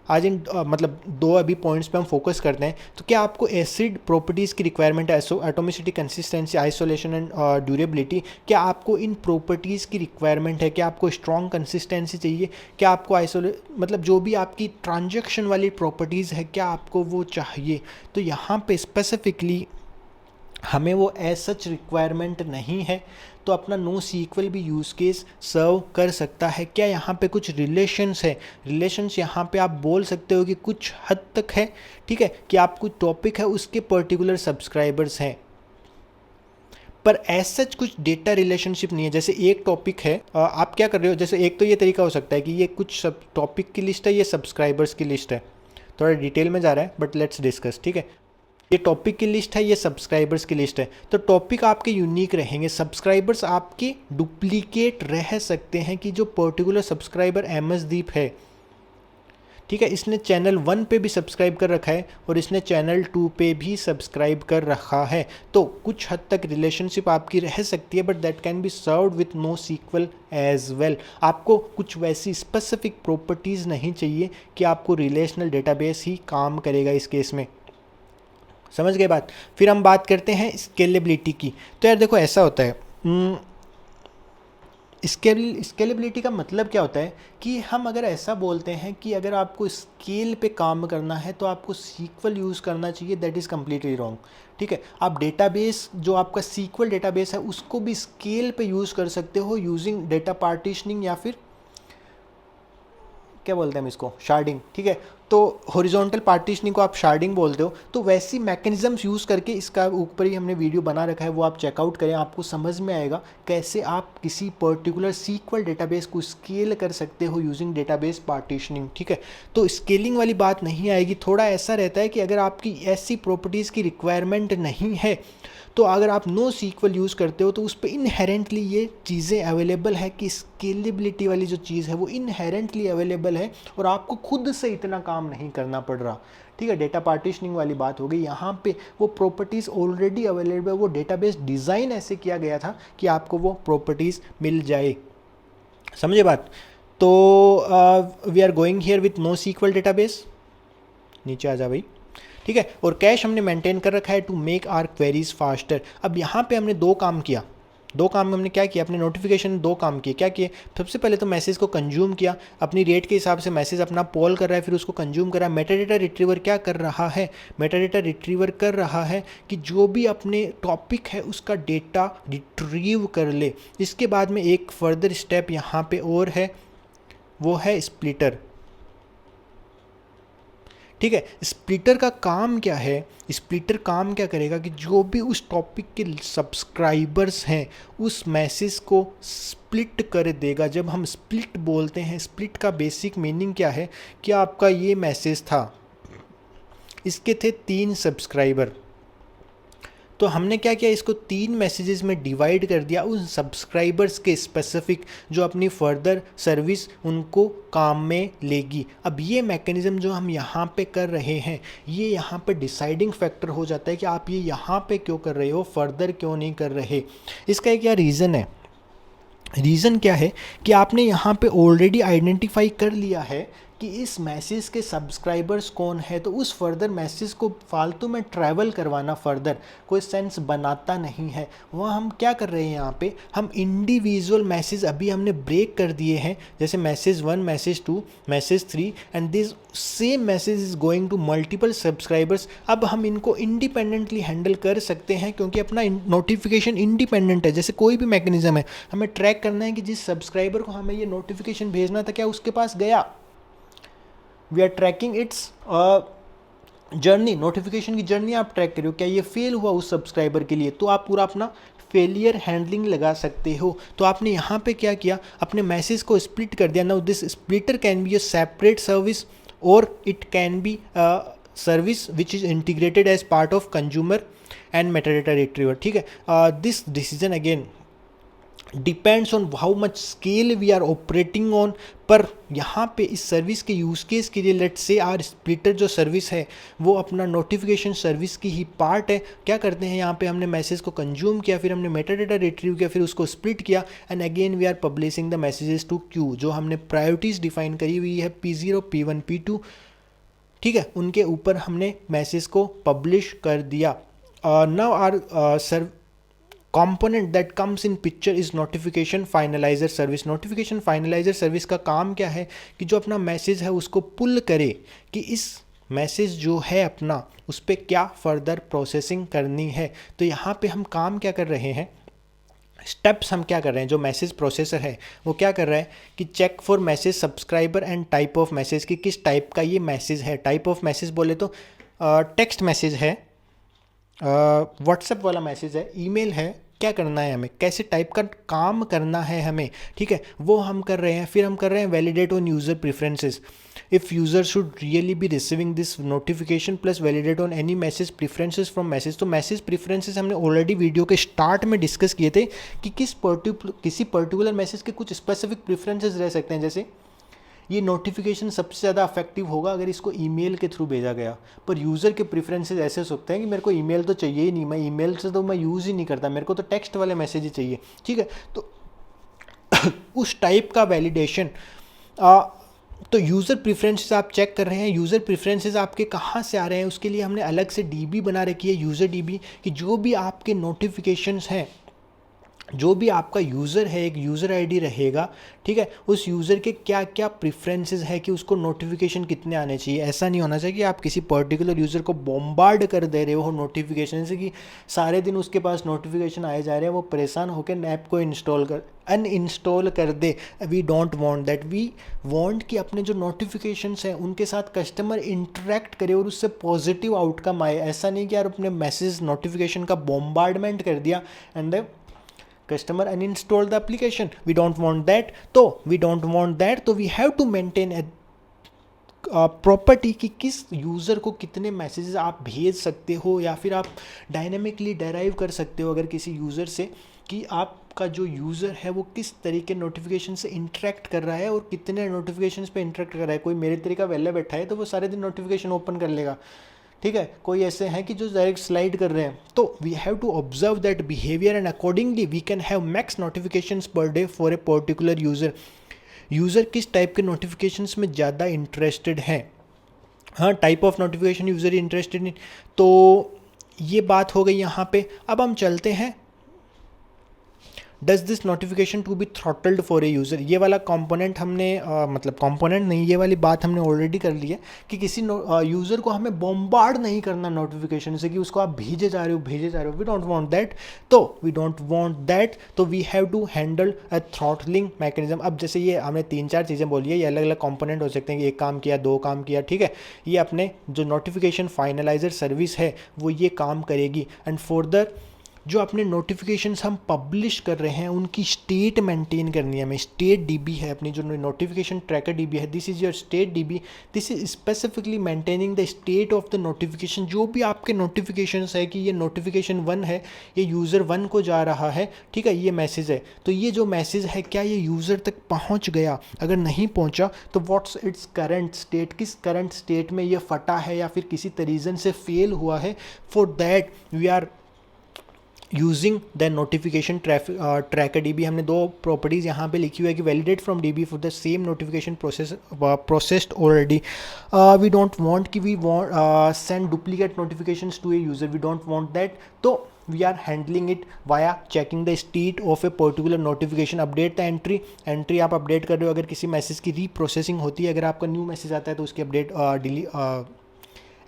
आज इन मतलब 2 अभी पॉइंट्स पे हम फोकस करते हैं। तो क्या आपको एसिड प्रॉपर्टीज़ की रिक्वायरमेंट है, atomicity, consistency, isolation and durability, क्या आपको इन प्रॉपर्टीज़ की रिक्वायरमेंट है, क्या आपको स्ट्रॉन्ग कंसिस्टेंसी चाहिए, क्या आपको मतलब जो भी आपकी ट्रांजैक्शन वाली प्रॉपर्टीज़ है क्या आपको वो चाहिए। तो यहाँ पे स्पेसिफिकली हमें वो एज सच रिक्वायरमेंट नहीं है, तो अपना नो सीक्वल भी यूज़ केस सर्व कर सकता है। क्या यहाँ पे कुछ रिलेशंस है, रिलेशंस यहाँ पे आप बोल सकते हो कि कुछ हद तक है, ठीक है, कि आप कुछ टॉपिक है उसके पर्टिकुलर सब्सक्राइबर्स हैं, पर एज सच कुछ डेटा रिलेशनशिप नहीं है। जैसे एक टॉपिक है, आप क्या कर रहे हो, जैसे एक तो ये तरीका हो सकता है कि ये कुछ सब टॉपिक की लिस्ट है, ये सब्सक्राइबर्स की लिस्ट है, थोड़ा डिटेल में जा रहा है बट लेट्स डिस्कस, ठीक है। ये टॉपिक की लिस्ट है, ये सब्सक्राइबर्स की लिस्ट है, तो टॉपिक आपके यूनिक रहेंगे, सब्सक्राइबर्स आपके डुप्लीकेट रह सकते हैं कि जो पर्टिकुलर सब्सक्राइबर एमएसदीप है, ठीक है, इसने चैनल 1 पे भी सब्सक्राइब कर रखा है और इसने चैनल 2 पे भी सब्सक्राइब कर रखा है, तो कुछ हद तक रिलेशनशिप आपकी रह सकती है, but that can be served with NoSQL as well. आपको कुछ वैसी स्पेसिफिक प्रॉपर्टीज़ नहीं चाहिए कि आपको रिलेशनल डेटाबेस ही काम करेगा इस केस में, समझ गए बात। फिर हम बात करते हैं स्केलेबिलिटी की। तो यार देखो ऐसा होता है, स्केलेबिलिटी का मतलब क्या होता है कि हम अगर ऐसा बोलते हैं कि अगर आपको स्केल पे काम करना है तो आपको सीक्वल यूज़ करना चाहिए, दैट इज़ कम्प्लीटली रॉन्ग, ठीक है। आप डेटाबेस जो आपका सीक्वल डेटाबेस है उसको भी स्केल पे यूज़ कर सकते हो यूजिंग डेटा पार्टीशनिंग, या फिर क्या बोलते हैं हम इसको, शार्डिंग, ठीक है। तो हॉरिजॉन्टल पार्टीशनिंग को आप शार्डिंग बोलते हो, तो वैसी मैकेनिज्म्स यूज़ करके, इसका ऊपर ही हमने वीडियो बना रखा है, वो आप चेकआउट करें, आपको समझ में आएगा कैसे आप किसी पर्टिकुलर सीक्वल डेटाबेस को स्केल कर सकते हो यूजिंग डेटाबेस पार्टीशनिंग, ठीक है। तो स्केलिंग वाली बात नहीं आएगी, थोड़ा ऐसा रहता है कि अगर आपकी ऐसी प्रॉपर्टीज़ की रिक्वायरमेंट नहीं है तो अगर आप नो सीक्वल यूज़ करते हो तो उस पर इनहेरेंटली ये चीज़ें अवेलेबल है कि स्केलेबिलिटी वाली जो चीज़ है वो इनहेरेंटली अवेलेबल है और आपको खुद से इतना काम नहीं करना पड़ रहा, ठीक है। डेटा पार्टीशनिंग वाली बात हो गई, यहाँ पे वो प्रॉपर्टीज़ ऑलरेडी अवेलेबल है, वो डेटाबेस डिज़ाइन ऐसे किया गया था कि आपको वो प्रॉपर्टीज़ मिल जाए, समझे बात। तो we are going here with NoSQL database, नीचे आ जा भाई, ठीक है। और कैश हमने मेंटेन कर रखा है to make our queries faster. अब यहाँ पे हमने 2 काम किया, 2 काम में हमने क्या किया, अपने नोटिफिकेशन 2 काम किए, क्या किए, सबसे पहले तो मैसेज को कंज्यूम किया, अपनी रेट के हिसाब से मैसेज अपना पोल कर रहा है, फिर उसको कंज्यूम कर रहा है। मेटाडेटा रिट्रीवर क्या कर रहा है, मेटाडेटा रिट्रीवर कर रहा है कि जो भी अपने टॉपिक है उसका डेटा रिट्रीव कर ले। इसके बाद में एक फर्दर स्टेप यहाँ पे और है, वो है स्प्लिटर, ठीक है। स्प्लिटर का काम क्या है, स्प्लिटर काम क्या करेगा कि जो भी उस टॉपिक के सब्सक्राइबर्स हैं उस मैसेज को स्प्लिट कर देगा। जब हम स्प्लिट बोलते हैं, स्प्लिट का बेसिक मीनिंग क्या है कि आपका ये मैसेज था, इसके थे 3 सब्सक्राइबर, तो हमने क्या किया, इसको 3 मैसेजेस में डिवाइड कर दिया उन सब्सक्राइबर्स के स्पेसिफिक जो अपनी फर्दर सर्विस उनको काम में लेगी। अब ये मैकेनिज़्म जो हम यहाँ पे कर रहे हैं ये यहाँ पे डिसाइडिंग फैक्टर हो जाता है कि आप ये यहाँ पे क्यों कर रहे हो, फर्दर क्यों नहीं कर रहे। इसका एक क्या रीज़न है, रीज़न क्या है कि आपने यहाँ पे ऑलरेडी आइडेंटिफाई कर लिया है कि इस मैसेज के सब्सक्राइबर्स कौन है, तो उस फर्दर मैसेज को फालतू में ट्रैवल करवाना फर्दर कोई सेंस बनाता नहीं है। वहाँ हम क्या कर रहे हैं, यहाँ पे हम इंडिविजुअल मैसेज अभी हमने ब्रेक कर दिए हैं, जैसे message 1, message 2, message 3 and this same message is going to multiple subscribers. अब हम इनको इंडिपेंडेंटली हैंडल कर सकते हैं क्योंकि अपना नोटिफिकेशन इंडिपेंडेंट है। जैसे कोई भी मैकेनिज्म है, हमें ट्रैक करना है कि जिस सब्सक्राइबर को हमें ये नोटिफिकेशन भेजना था क्या उसके पास गया। We are tracking its journey, notification की जर्नी आप ट्रैक करो, क्या ये फेल हुआ उस सब्सक्राइबर के लिए, तो आप पूरा अपना फेलियर हैंडलिंग लगा सकते हो। तो आपने यहाँ पे क्या किया, अपने मैसेज को स्प्लिट कर दिया। Now this splitter can be a separate service और it can be service which is integrated as part of consumer and metadata retriever. ठीक है, this decision again depends on how much scale we are operating on. पर यहाँ पे इस service के use case के लिए लेट्स से आर स्प्लिटर जो सर्विस है वो अपना नोटिफिकेशन सर्विस की ही पार्ट है। क्या करते हैं, यहाँ पे हमने मैसेज को कंज्यूम किया, फिर हमने मेटाडेटा रिट्रीव किया, फिर उसको स्प्लिट किया and again we are publishing the messages to queue. जो हमने प्रायोरिटीज़ डिफाइन करी हुई है P0, P1, P2, ठीक है, उनके ऊपर हमने मैसेज को पब्लिश कर दिया। Now our component that comes in picture is notification finalizer service। notification finalizer service का काम क्या है कि जो अपना मैसेज है उसको पुल करे कि इस मैसेज जो है अपना उस पर क्या फर्दर प्रोसेसिंग करनी है। तो यहाँ पे हम काम क्या कर रहे हैं, स्टेप्स हम क्या कर रहे हैं, जो मैसेज प्रोसेसर है वो क्या कर रहा है कि check for message subscriber and type of message की किस टाइप का ये मैसेज है। टाइप ऑफ मैसेज बोले तो टेक्स्ट मैसेज है, व्हाट्सएप वाला मैसेज है, ईमेल है, क्या करना है हमें, कैसे टाइप का काम करना है हमें, ठीक है, वो हम कर रहे हैं। फिर हम कर रहे हैं validate on user preferences, if user should really be receiving this notification plus validate on any message preferences from message. तो मैसेज प्रेफरेंसेस हमने ऑलरेडी वीडियो के स्टार्ट में डिस्कस किए थे कि किसी पर्टिकुलर मैसेज के कुछ स्पेसिफिक प्रेफरेंसेस रह सकते हैं। जैसे ये नोटिफिकेशन सबसे ज़्यादा इफेक्टिव होगा अगर इसको ईमेल के थ्रू भेजा गया, पर यूज़र के प्रेफरेंसेस ऐसे हो सकते हैं कि मेरे को ईमेल तो चाहिए ही नहीं, मैं ईमेल से तो मैं यूज़ ही नहीं करता, मेरे को तो टेक्स्ट वाले मैसेज ही चाहिए। ठीक है, तो उस टाइप का वैलिडेशन, तो यूज़र प्रेफरेंसेस आप चेक कर रहे हैं। यूज़र प्रेफरेंसेस आपके कहाँ से आ रहे हैं, उसके लिए हमने अलग से डीबी बना रखी है, यूज़र डीबी, कि जो भी आपके नोटिफिकेशंस हैं, जो भी आपका यूज़र है, एक यूज़र आईडी रहेगा, ठीक है, उस यूज़र के क्या क्या प्रेफरेंसेस है कि उसको नोटिफिकेशन कितने आने चाहिए। ऐसा नहीं होना चाहिए कि आप किसी पर्टिकुलर यूज़र को बॉम्बार्ड कर दे रहे हो नोटिफिकेशन से कि सारे दिन उसके पास नोटिफिकेशन आए जा रहे हैं, वो परेशान होकर ऐप को अनइंस्टॉल कर दे। We don't want that. We want कि अपने जो नोटिफिकेशंस हैं उनके साथ कस्टमर इंटरेक्ट करे और उससे पॉजिटिव आउटकम आए। ऐसा नहीं कि यार अपने मैसेज नोटिफिकेशन का बॉम्बार्डमेंट कर दिया and customer uninstall the application. We don't want that. तो we have to maintain a property कि किस यूज़र को कितने मैसेजेस आप भेज सकते हो, या फिर आप डायनेमिकली डेराइव कर सकते हो अगर किसी यूज़र से कि आपका जो यूज़र है वो किस तरीके नोटिफिकेशन से इंटरेक्ट कर रहा है और कितने नोटिफिकेशंस पे इंटरेक्ट कर रहा है। कोई मेरे तरीका वेला बैठा है तो वो सारे दिन नोटिफिकेशन ओपन कर लेगा, ठीक है, कोई ऐसे हैं कि जो डायरेक्ट स्लाइड कर रहे हैं। तो we have to observe that behaviour and accordingly we can have max notifications per day for a particular user. User किस टाइप के नोटिफिकेशंस में ज़्यादा इंटरेस्टेड हैं, हाँ, type of notification user interested in. तो ये बात हो गई यहाँ पे। अब हम चलते हैं does this notification to be throttled for a user. ये वाला कंपोनेंट हमने मतलब कंपोनेंट नहीं, ये वाली बात हमने ऑलरेडी कर ली है कि किसी यूज़र को हमें बॉम्बार्ड नहीं करना नोटिफिकेशन से कि उसको आप भेजे जा रहे हो। We don't want that. तो we have to handle a throttling mechanism. अब जैसे ये हमने 3-4 चीज़ें बोली है, ये अलग अलग कंपोनेंट हो सकते हैं कि एक काम किया, 2 काम किया, ठीक है। ये अपने जो नोटिफिकेशन फाइनलाइजर सर्विस है वो ये काम करेगी। एंड फर्दर जो अपने नोटिफिकेशंस हम पब्लिश कर रहे हैं उनकी स्टेट मेंटेन करनी है हमें। स्टेट डीबी है अपनी जो नोटिफिकेशन ट्रैकर डीबी है, this is your state dB. This is specifically maintaining the state of the notification. जो भी आपके नोटिफिकेशंस है कि ये नोटिफिकेशन 1 है, ये यूज़र 1 को जा रहा है, ठीक है, ये मैसेज है, तो ये जो मैसेज है क्या ये यूज़र तक पहुंच गया, अगर नहीं पहुंचा तो व्हाट्स इट्स करंट स्टेट, किस करंट स्टेट में ये फटा है या फिर किसी रीज़न से फेल हुआ है। For that we are using the notification tracker DB, हमने दो प्रॉपर्टीज़ यहाँ पे लिखी हुई है कि validate from DB for the same notification processed already. We don't want कि we want send duplicate notifications to a user, we don't want that. तो we are handling it via checking the state of a particular notification. Update the entry आप update कर रहे हो, अगर किसी message की reprocessing होती है, अगर आपका न्यू मैसेज आता है तो उसकी अपडेट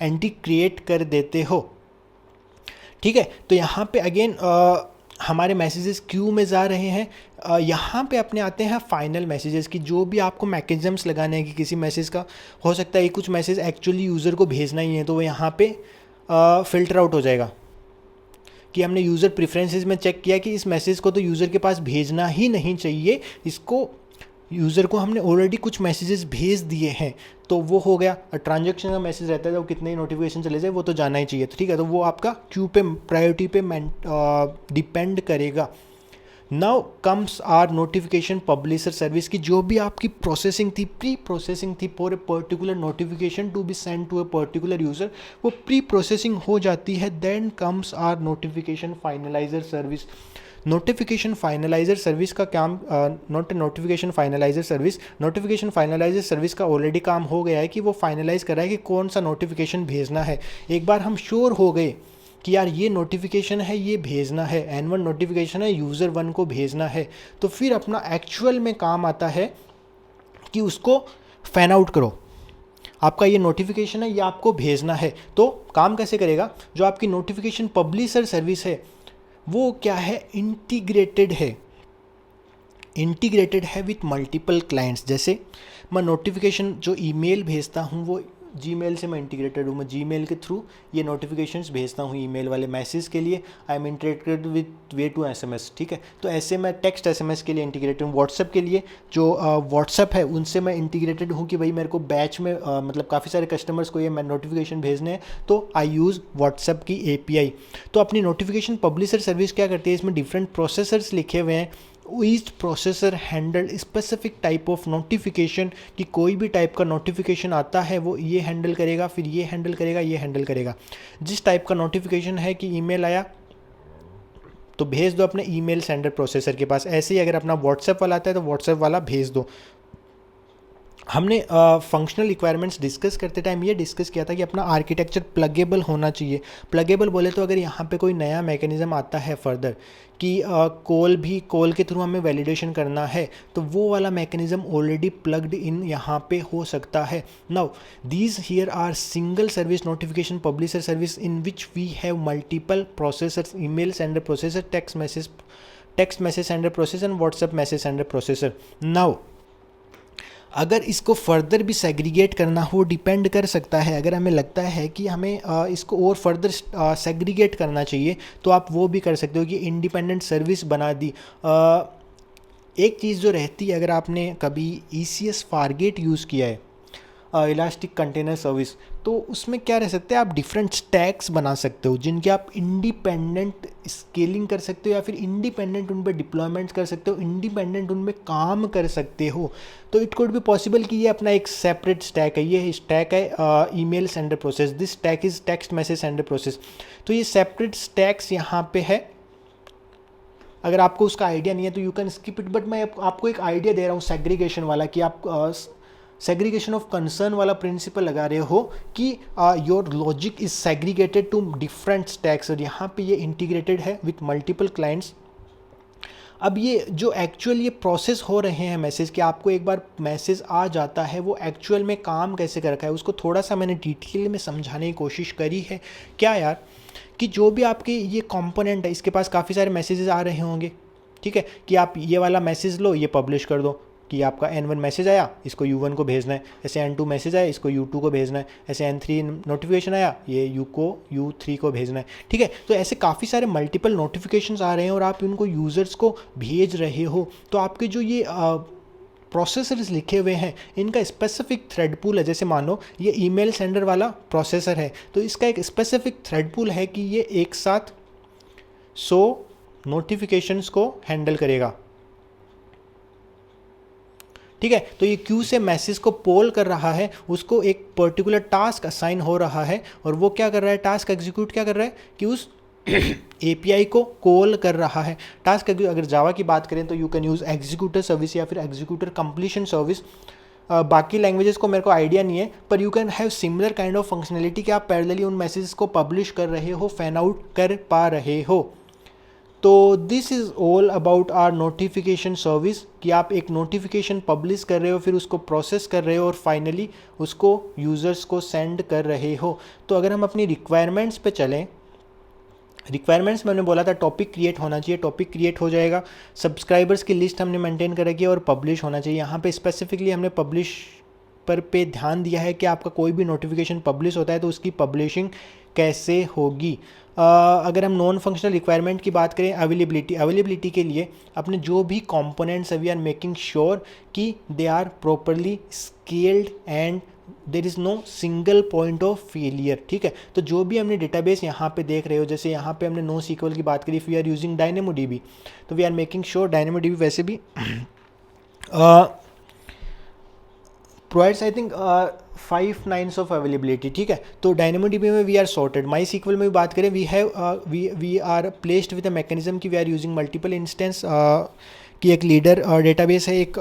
एंट्री क्रिएट कर देते हो, ठीक है। तो यहाँ पे अगेन हमारे मैसेजेस क्यू में जा रहे हैं। यहाँ पे अपने आते हैं फाइनल मैसेजेस की, जो भी आपको मैकेनिज्म्स लगाने हैं कि किसी मैसेज का हो सकता है कुछ मैसेज एक्चुअली यूज़र को भेजना ही है, तो वो यहाँ पे फ़िल्टर आउट हो जाएगा कि हमने यूज़र प्रेफरेंसेस में चेक किया कि इस मैसेज को तो यूज़र के पास भेजना ही नहीं चाहिए, इसको यूज़र को हमने ऑलरेडी कुछ मैसेजेस भेज दिए हैं, तो वो हो गया। ट्रांजैक्शन का मैसेज रहता है तो कितने ही नोटिफिकेशन चले जाए वो तो जाना ही चाहिए, तो ठीक है, तो वो आपका क्यू पे प्रायोरिटी पे डिपेंड करेगा। Now comes our notification publisher service की जो भी आपकी प्रोसेसिंग थी, प्री प्रोसेसिंग थी for a particular notification to be send to a particular user, वो प्री प्रोसेसिंग हो जाती है। Then comes our notification finaliser service. Notification finaliser service का काम नोटिफिकेशन फाइनलाइजर सर्विस का ऑलरेडी काम हो गया है कि वो फाइनलाइज कर रहा है कि कौन सा नोटिफिकेशन भेजना है। एक बार हम श्योर हो गए कि यार ये नोटिफिकेशन है, ये भेजना है, N1 नोटिफिकेशन है, यूज़र 1 को भेजना है, तो फिर अपना एक्चुअल में काम आता है कि उसको फैन आउट करो, आपका ये नोटिफिकेशन है, ये आपको भेजना है। तो काम कैसे करेगा, जो आपकी नोटिफिकेशन पब्लिशर सर्विस है वो क्या है, इंटीग्रेटेड है विथ मल्टीपल क्लाइंट्स। जैसे मैं नोटिफिकेशन जो ईमेल भेजता हूँ वो जीमेल से मैं इंटीग्रेटेड हूँ, मैं जीमेल के थ्रू ये नोटिफिकेशंस भेजता हूँ ईमेल वाले मैसेज के लिए, I am integrated with way to SMS, ठीक है। तो ऐसे मैं टेक्स्ट SMS के लिए इंटीग्रेटेड हूँ, व्हाट्सएप के लिए जो व्हाट्सएप है उनसे मैं इंटीग्रेटेड हूँ कि भाई मेरे को बैच में मतलब काफ़ी सारे कस्टमर्स को ये मैं नोटिफिकेशन भेजने हैं, तो आई यूज़ व्हाट्सएप की API। तो अपनी नोटिफिकेशन पब्लिशर सर्विस क्या करती है, इसमें डिफरेंट प्रोसेसर्स लिखे हुए हैं, each processor handle specific type of notification, कि कोई भी टाइप का नोटिफिकेशन आता है वो ये हैंडल करेगा, फिर ये हैंडल करेगा, ये हैंडल करेगा। जिस टाइप का नोटिफिकेशन है कि ईमेल आया तो भेज दो अपने ईमेल सेंडर प्रोसेसर के पास, ऐसे ही अगर अपना व्हाट्सएप वाला आता है तो व्हाट्सएप वाला भेज दो। हमने फंक्शनल रिक्वायरमेंट्स डिस्कस करते टाइम ये डिस्कस किया था कि अपना आर्किटेक्चर प्लगेबल होना चाहिए। प्लगेबल बोले तो अगर यहाँ पे कोई नया मैकेनिज्म आता है फर्दर कि कॉल के थ्रू हमें वैलिडेशन करना है, तो वो वाला मैकेनिज्म ऑलरेडी प्लग्ड इन यहाँ पे हो सकता है। Now these here are single service notification publisher service in which we have multiple processors, email sender processor, text message sender processor and WhatsApp message sender processor. Now अगर इसको further भी segregate करना हो डिपेंड कर सकता है, अगर हमें लगता है कि हमें इसको और फर्दर सेग्रीगेट करना चाहिए तो आप वो भी कर सकते हो कि इंडिपेंडेंट सर्विस बना दी। एक चीज़ जो रहती है, अगर आपने कभी ECS फारगेट यूज़ किया है, इलास्टिक कंटेनर सर्विस, तो उसमें क्या रह सकते हैं, आप डिफरेंट स्टैक्स बना सकते हो जिनके आप इंडिपेंडेंट स्केलिंग कर सकते हो या फिर इंडिपेंडेंट उन पर डिप्लॉयमेंट कर सकते हो, इंडिपेंडेंट उनमें काम कर सकते हो। तो इट कुड बी पॉसिबल कि ये अपना एक सेपरेट स्टैक है, ये स्टैक है email sender process, this stack is text message sender process. तो ये सेपरेट स्टैक्स यहाँ पे है। अगर आपको उसका आइडिया नहीं है तो you can skip it, but मैं आपको एक आइडिया दे रहा हूँ सेग्रीगेशन वाला, कि आप सेग्रीगेशन ऑफ कंसर्न वाला प्रिंसिपल लगा रहे हो कि your logic is segregated to different stacks, और यहाँ पे ये इंटीग्रेटेड है विथ मल्टीपल क्लाइंट्स। अब ये जो एक्चुअल ये प्रोसेस हो रहे हैं मैसेज के, आपको एक बार मैसेज आ जाता है वो एक्चुअल में काम कैसे कर रखा है उसको थोड़ा सा मैंने डिटेल में समझाने की कोशिश करी है। क्या यार, कि जो भी आपके ये कंपोनेंट है इसके पास काफ़ी सारे मैसेजेस आ रहे होंगे, ठीक है, कि आप ये वाला मैसेज लो, ये पब्लिश कर दो कि आपका N1 मैसेज आया, इसको U1 को भेजना है, ऐसे N2 मैसेज आया, इसको U2 को भेजना है, ऐसे N3 नोटिफिकेशन आया, ये U3 को भेजना है, ठीक है। तो ऐसे काफ़ी सारे मल्टीपल नोटिफिकेशंस आ रहे हैं और आप उनको यूज़र्स को भेज रहे हो, तो आपके जो ये प्रोसेसर्स लिखे हुए हैं इनका स्पेसिफिक थ्रेड पूल है। जैसे मान लो ये ईमेल सेंडर वाला प्रोसेसर है, तो इसका एक स्पेसिफिक थ्रेड पूल है कि ये एक साथ 100 नोटिफिकेशंस को हैंडल करेगा, ठीक है। तो ये क्यू से मैसेज को पोल कर रहा है, उसको एक पर्टिकुलर टास्क असाइन हो रहा है और वो क्या कर रहा है, टास्क एग्जीक्यूट क्या कर रहा है कि उस एपीआई को कॉल कर रहा है। टास्क अगर जावा की बात करें तो you can use executor service या फिर एग्जीक्यूटर कंप्लीशन सर्विस। बाकी लैंग्वेजेस को मेरे को आइडिया नहीं है, पर you can have similar kind of functionality कि आप पैरेलली उन मैसेजेस को पब्लिश कर रहे हो, फैन आउट कर पा रहे हो। तो this is all about our notification service, कि आप एक नोटिफिकेशन पब्लिश कर रहे हो, फिर उसको प्रोसेस कर रहे हो और फाइनली उसको यूज़र्स को सेंड कर रहे हो। तो अगर हम अपनी रिक्वायरमेंट्स पे चलें, रिक्वायरमेंट्स मैंने बोला था टॉपिक क्रिएट होना चाहिए, टॉपिक क्रिएट हो जाएगा। सब्सक्राइबर्स की लिस्ट हमने मेंटेन कर रखी है और पब्लिश होना चाहिए। यहाँ पे स्पेसिफिकली हमने पब्लिश पर पे ध्यान दिया है कि आपका कोई भी नोटिफिकेशन पब्लिश होता है तो उसकी पब्लिशिंग कैसे होगी। अगर हम नॉन फंक्शनल रिक्वायरमेंट की बात करें, अवेलेबिलिटी के लिए अपने जो भी कंपोनेंट्स है वी आर मेकिंग श्योर कि they are properly scaled and there is no single point of failure. ठीक है, तो जो भी हमने डेटाबेस यहाँ पे देख रहे हो, जैसे यहाँ पे हमने नो सीक्वल की बात करी, वी आर यूजिंग डायनेमोडीबी, तो we are making sure DynamoDB वैसे भी provides I think 5 nines of availability. ठीक है, तो डायनेमोडीबी में we are sorted. MySQL में भी बात करें, we are placed with a mechanism कि we are using multiple instance, की एक लीडर डेटाबेस है, एक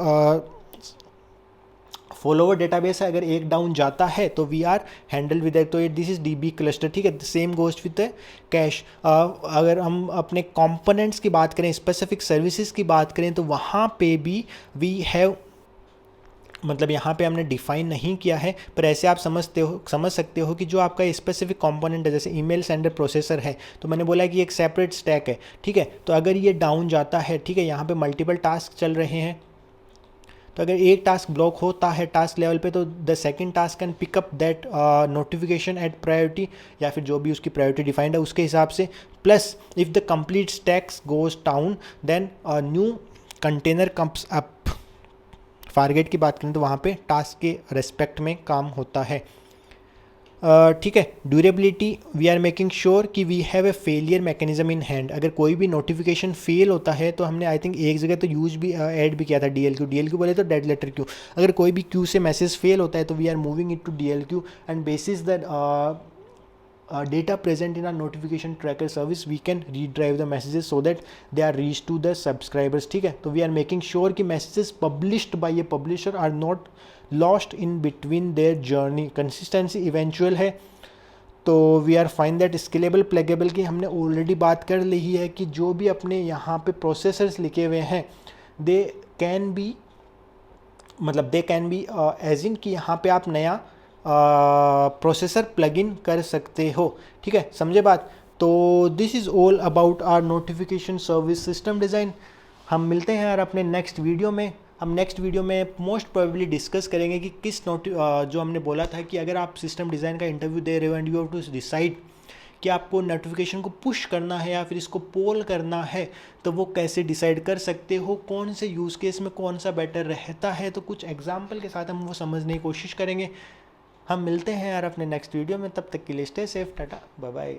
फॉलोवर डेटाबेस है। अगर एक डाउन जाता है तो वी आर हैंडल विद तो दिस इज डीबी क्लस्टर। ठीक है, सेम गोस्ट विद कैश। अगर हम अपने कंपोनेंट्स की बात करें, स्पेसिफिक सर्विसेज की बात करें, तो वहाँ पे भी वी हैव, मतलब यहाँ पे हमने डिफाइन नहीं किया है, पर ऐसे आप समझ सकते हो कि जो आपका स्पेसिफिक कंपोनेंट है, जैसे ईमेल सेंडर प्रोसेसर है, तो मैंने बोला कि एक सेपरेट स्टैक है। ठीक है, तो अगर ये डाउन जाता है, ठीक है, यहाँ पे मल्टीपल टास्क चल रहे हैं, तो अगर एक टास्क ब्लॉक होता है टास्क लेवल पे, तो the second task can pick up that notification eight priority, या फिर जो भी उसकी प्रायोरिटी डिफाइंड है उसके हिसाब से। Plus if the complete stacks goes down then new container comes up. Forget की बात करें तो वहाँ पे टास्क के रेस्पेक्ट में काम होता है। ठीक है, durability, we are making sure कि we have a failure mechanism in hand. अगर कोई भी नोटिफिकेशन फेल होता है तो हमने आई थिंक एक जगह तो यूज भी ऐड भी किया था DLQ बोले तो डेड लेटर क्यू। अगर कोई भी क्यू से मैसेज फेल होता है तो we are moving it to DLQ and basis that data present in our notification tracker service we can redrive the messages so that they are reached to the subscribers। ठीक है, तो we are making sure कि messages published by a publisher are not lost in between their journey। consistency eventual है, तो we are fine that scalable pluggable की हमने already बात कर ली है कि जो भी अपने यहाँ पे प्रोसेसर्स लिखे हुए हैं दे कैन बी, मतलब they can be as in कि यहाँ पे आप नया प्रोसेसर प्लगइन कर सकते हो। ठीक है, समझे बात। तो this is all about our notification service system design. हम मिलते हैं यार अपने नेक्स्ट वीडियो में। हम नेक्स्ट वीडियो में मोस्ट प्रोबेबली डिस्कस करेंगे कि जो हमने बोला था कि अगर आप सिस्टम डिज़ाइन का इंटरव्यू दे रहे हो and you have to decide कि आपको नोटिफिकेशन को पुश करना है या फिर इसको पोल करना है, तो वो कैसे डिसाइड कर सकते हो, कौन से यूज़ केस में कौन सा बेटर रहता है। तो कुछ एग्जाम्पल के साथ हम वो समझने की कोशिश करेंगे। हम मिलते हैं यार अपने नेक्स्ट वीडियो में, तब तक के लिए stay safe, tata bye bye.